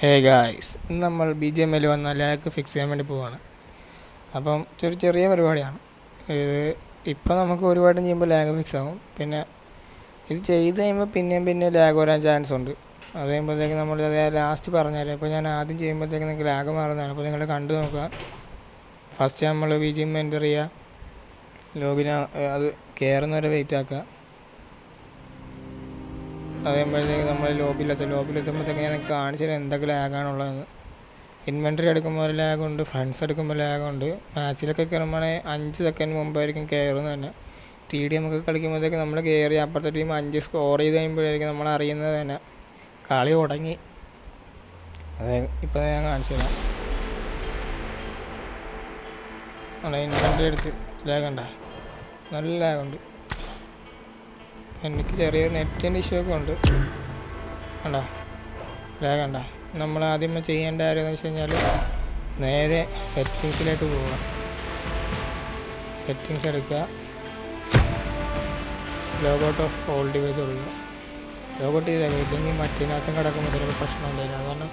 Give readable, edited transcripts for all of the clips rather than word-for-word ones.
Hey guys, ഇന്ന് നമ്മൾ BGML വന്ന ലാഗ് ഫിക്സ് ചെയ്യാൻ വേണ്ടി പോവുകയാണ്. അപ്പം ചെറിയ പരിപാടിയാണ് ഇത്. ഇപ്പോൾ നമുക്ക് ഒരുപാട് ചെയ്യുമ്പോൾ ലാഗ് ഫിക്സ് ആകും. പിന്നെ ഇത് ചെയ്ത് കഴിയുമ്പോൾ പിന്നെ ലാഗ് വരാൻ ചാൻസ് ഉണ്ട്. അത് കഴിയുമ്പോഴത്തേക്ക് നമ്മൾ അത് ലാസ്റ്റ് പറഞ്ഞാൽ, അപ്പോൾ ഞാൻ ആദ്യം ചെയ്യുമ്പോഴത്തേക്ക് നിങ്ങൾക്ക് ലാഗ് മാറുന്നതാണ്. അപ്പോൾ നിങ്ങൾ കണ്ടു നോക്കുക. ഫസ്റ്റ് നമ്മൾ BGM എൻ്റർ ചെയ്യുക, ലോഗിൻ അത് കയറുന്നവരെ വെയിറ്റ് ആക്കുക. അത് കഴിയുമ്പോഴത്തേക്ക് നമ്മൾ ലോബിയിലെത്തുമ്പോഴത്തേക്ക് ഞാൻ നിങ്ങൾക്ക് കാണിച്ചു തരാം എന്തൊക്കെ ലാഗാണുള്ളതെന്ന്. ഇൻവെൻറ്ററി എടുക്കുമ്പോൾ ഒരു ലാഗുണ്ട്, ഫ്രണ്ട്സ് എടുക്കുമ്പോൾ ലാഗുണ്ട്. മാച്ചിലൊക്കെ കയറുമ്പോൾ 5 സെക്കൻഡ് മുമ്പായിരിക്കും കയറുന്നത് തന്നെ. TDM ഒക്കെ കളിക്കുമ്പോഴത്തേക്ക് നമ്മൾ കയറി അപ്പുറത്തെ ടീം 5 സ്കോർ ചെയ്ത് കഴിയുമ്പോഴായിരിക്കും നമ്മൾ അറിയുന്നത് തന്നെ കളി തുടങ്ങി. അതെ, ഇപ്പോൾ ഞാൻ കാണിച്ചു തരാം. ഇൻവെൻറ്ററി എടുത്ത് ലാഗുണ്ടോ? നല്ല ലാഗുണ്ട്. എനിക്ക് ചെറിയൊരു നെറ്റിൻ്റെ ഇഷ്യൂ ഒക്കെ ഉണ്ട്. കണ്ടോ ലാഗ് കണ്ടോ? നമ്മൾ ആദ്യമേ ചെയ്യേണ്ട കാര്യം എന്ന് വെച്ച് കഴിഞ്ഞാൽ നേരെ സെറ്റിങ്സിലേക്ക് പോവുക. സെറ്റിങ്സ് എടുക്കുക, ലോഗൗട്ട് ഓഫ് ഓൾ ഡിവൈസ് കൊടുക്കുക. ലോഗൗട്ട് ചെയ്തേക്കുക, ഇല്ലെങ്കിൽ മറ്റേതിനകത്തും കിടക്കുമ്പോൾ ചിലപ്പോൾ പ്രശ്നമുണ്ടായില്ല. അതാണ്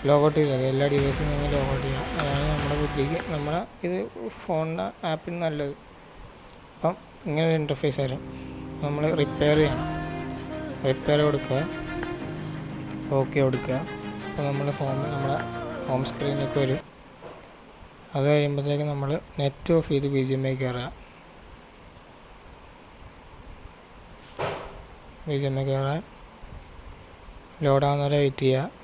ലോഗൗട്ട് ചെയ്തേക്കുക. എല്ലാ ഡിവൈസിൽ നിന്ന് ലോഗൗട്ട് ചെയ്യുക. അതാണ് നമ്മുടെ ബുദ്ധിക്ക്, നമ്മുടെ ഇത് ഫോണിൻ്റെ ആപ്പിന് നല്ലത്. അപ്പം ഇങ്ങനെ ഒരു ഇൻ്റർഫേസ് വരും. നമ്മൾ റിപ്പയർ ചെയ്യണം. റിപ്പയർ കൊടുക്കുക, ഓക്കെ കൊടുക്കുക. അപ്പോൾ നമ്മുടെ ഹോം സ്ക്രീനിലേക്ക് വരും. അത് കഴിയുമ്പോഴത്തേക്ക് നമ്മൾ നെറ്റ് ഓഫ് ചെയ്ത് BGMI കയറുക. BGMI കയറുക, ലോഡാവുന്നവരെ വെയിറ്റ് ചെയ്യുക.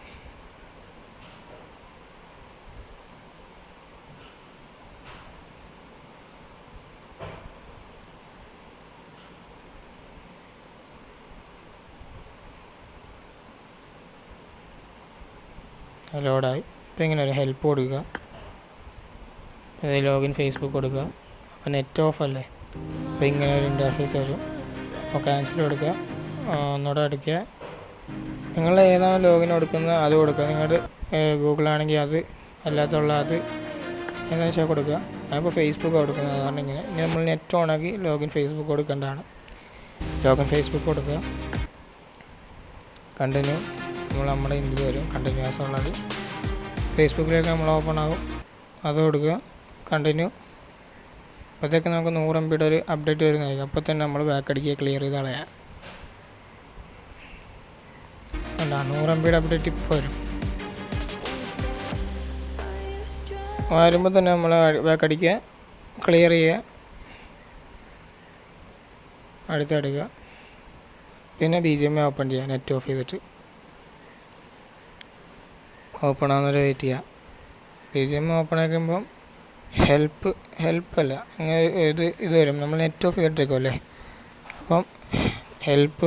ലോഡായി. ഇപ്പോൾ ഇങ്ങനെ ഒരു ഹെൽപ്പ് കൊടുക്കുക, ലോഗിൻ ഫേസ്ബുക്ക് കൊടുക്കുക. അപ്പോൾ നെറ്റ് ഓഫ് അല്ലേ, അപ്പോൾ ഇങ്ങനെ ഒരു ഇൻ്റർഫേസ് വരും. അപ്പോൾ ക്യാൻസൽ കൊടുക്കുക, ഒന്നുകൂടെ അടിക്കുക. നിങ്ങൾ ഏതാണ് ലോഗിൻ കൊടുക്കുന്നത് അത് കൊടുക്കുക. നിങ്ങളുടെ ഗൂഗിളാണെങ്കിൽ അത്, അല്ലാത്തുള്ള അത് എന്താണെന്ന് വെച്ചാൽ കൊടുക്കുക. ഞാനിപ്പോൾ ഫേസ്ബുക്ക് കൊടുക്കുന്നത്, അതാണ് ഇങ്ങനെ. ഇനി നമ്മൾ നെറ്റ് ഓണാക്കി ലോഗിൻ ഫേസ്ബുക്ക് കൊടുക്കേണ്ടതാണ്. ലോഗിൻ ഫേസ്ബുക്ക് കൊടുക്കുക, കണ്ടിന്യൂ. നമ്മുടെ ഇന്ത്യ വരും കണ്ടിന്യൂസ് ഉള്ളത്. ഫേസ്ബുക്കിലേക്ക് നമ്മൾ ഓപ്പൺ ആകും, അത് കൊടുക്കുക, കണ്ടിന്യൂ. അപ്പോഴത്തേക്ക് നമുക്ക് 100 MB ഒരു അപ്ഡേറ്റ് വരുന്നതായിരിക്കും. അപ്പോൾ തന്നെ നമ്മൾ ബാക്ക് അടിക്കുക, ക്ലിയർ ചെയ്ത് കളയാം. അല്ല, 100 MB അപ്ഡേറ്റ് ഇപ്പോൾ വരും. വരുമ്പോൾ തന്നെ നമ്മൾ ബാക്ക് അടിക്കുക, ക്ലിയർ ചെയ്യുക, അടുത്തെടുക്കുക. പിന്നെ BGMI ഓപ്പൺ ചെയ്യുക, നെറ്റ് ഓഫ് ചെയ്തിട്ട്. ഓപ്പൺ ആകുന്നവരെ വെയിറ്റ് ചെയ്യുക. BGMI ഓപ്പൺ ആക്കുമ്പം ഹെൽപ്പല്ല, അങ്ങനെ ഇത് വരും. നമ്മൾ നെറ്റ് ഓഫ് ചെയ്തിട്ടേക്കുമല്ലേ, അപ്പം ഹെൽപ്പ്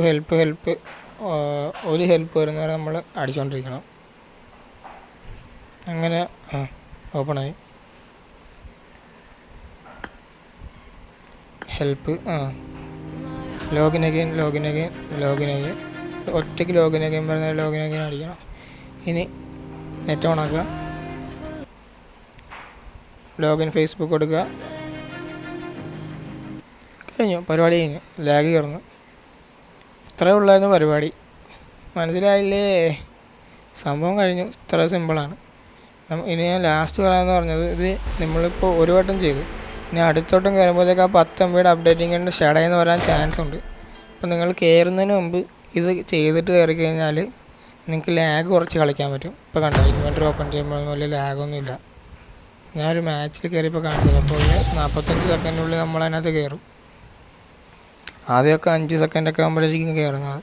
ഒരു ഹെൽപ്പ് വരുന്നവരെ നമ്മൾ അടിച്ചുകൊണ്ടിരിക്കണം. അങ്ങനെ ഓപ്പണായി. ഹെൽപ്പ് ലോഗിൻ അഗെയിൻ ഒറ്റയ്ക്ക് ലോഗിൻ അഗെയിൻ പറഞ്ഞാൽ ലോഗിൻ അഗെയിൻ അടിക്കണം. ഇനി നെറ്റ് ഓൺ ആക്കുക, ലോഗിൻ ഫേസ്ബുക്ക് കൊടുക്കുക. കഴിഞ്ഞു, പരിപാടി കഴിഞ്ഞു. ലാഗ് കയറുന്നു. ഇത്രയേ ഉള്ളായിരുന്നു പരിപാടി. മനസ്സിലായില്ലേ? സംഭവം കഴിഞ്ഞു. ഇത്ര സിമ്പിളാണ്. ഇനി ഞാൻ ലാസ്റ്റ് പറയാമെന്ന് പറഞ്ഞത്, ഇത് നമ്മളിപ്പോൾ ഒരു വട്ടം ചെയ്തു, ഇനി അടുത്തോട്ടം കയറുമ്പോഴത്തേക്ക് ആ 10 MB അപ്ഡേറ്റിങ്ങിൻ്റെ ഷടയെന്ന് വരാൻ ചാൻസ് ഉണ്ട്. അപ്പോൾ നിങ്ങൾ കയറുന്നതിന് മുമ്പ് ഇത് ചെയ്തിട്ട് കയറി കഴിഞ്ഞാൽ നിങ്ങൾക്ക് ലാഗ് കുറച്ച് കളിക്കാൻ പറ്റും. ഇപ്പോൾ കണ്ടോ, ഇൻവെൻറ്ററി ഓപ്പൺ ചെയ്യുമ്പോൾ വലിയ ലാഗൊന്നുമില്ല. ഞാനൊരു മാച്ചിൽ കയറിയപ്പോൾ കാണിച്ചത്. അപ്പോൾ 45 സെക്കൻഡിനുള്ളിൽ നമ്മൾ അതിനകത്ത് കയറും. ആദ്യമൊക്കെ 5 സെക്കൻഡൊക്കെ ആകുമ്പോഴേക്കും കയറുന്നത്.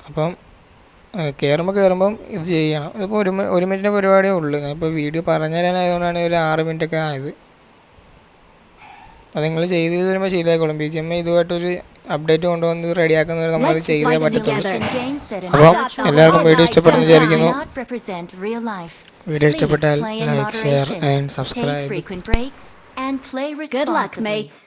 അപ്പം കയറുമ്പം ഇത് ചെയ്യണം. ഇതിപ്പോൾ 1 മിനിറ്റിൻ്റെ പരിപാടിയേ ഉള്ളൂ. ഇപ്പോൾ വീഡിയോ പറഞ്ഞു തരാനായതുകൊണ്ടാണ് ഒരു 6 മിനിറ്റൊക്കെ ആയത്. അത് നിങ്ങൾ ചെയ്ത് വരുമ്പോൾ ശരിയായിക്കോളും. BGMI ഇതുമായിട്ടൊരു അപ്ഡേറ്റ് കൊണ്ടുവന്ന് റെഡിയാക്കുന്നത് നമ്മളത് ചെയ്തേ പറ്റത്തുള്ളൂ. അപ്പം എല്ലാവർക്കും വീഡിയോ ഇഷ്ടപ്പെടുന്നു വിചാരിക്കുന്നു. വീഡിയോ ഇഷ്ടപ്പെട്ടാൽ like, share and subscribe. Good luck, mates.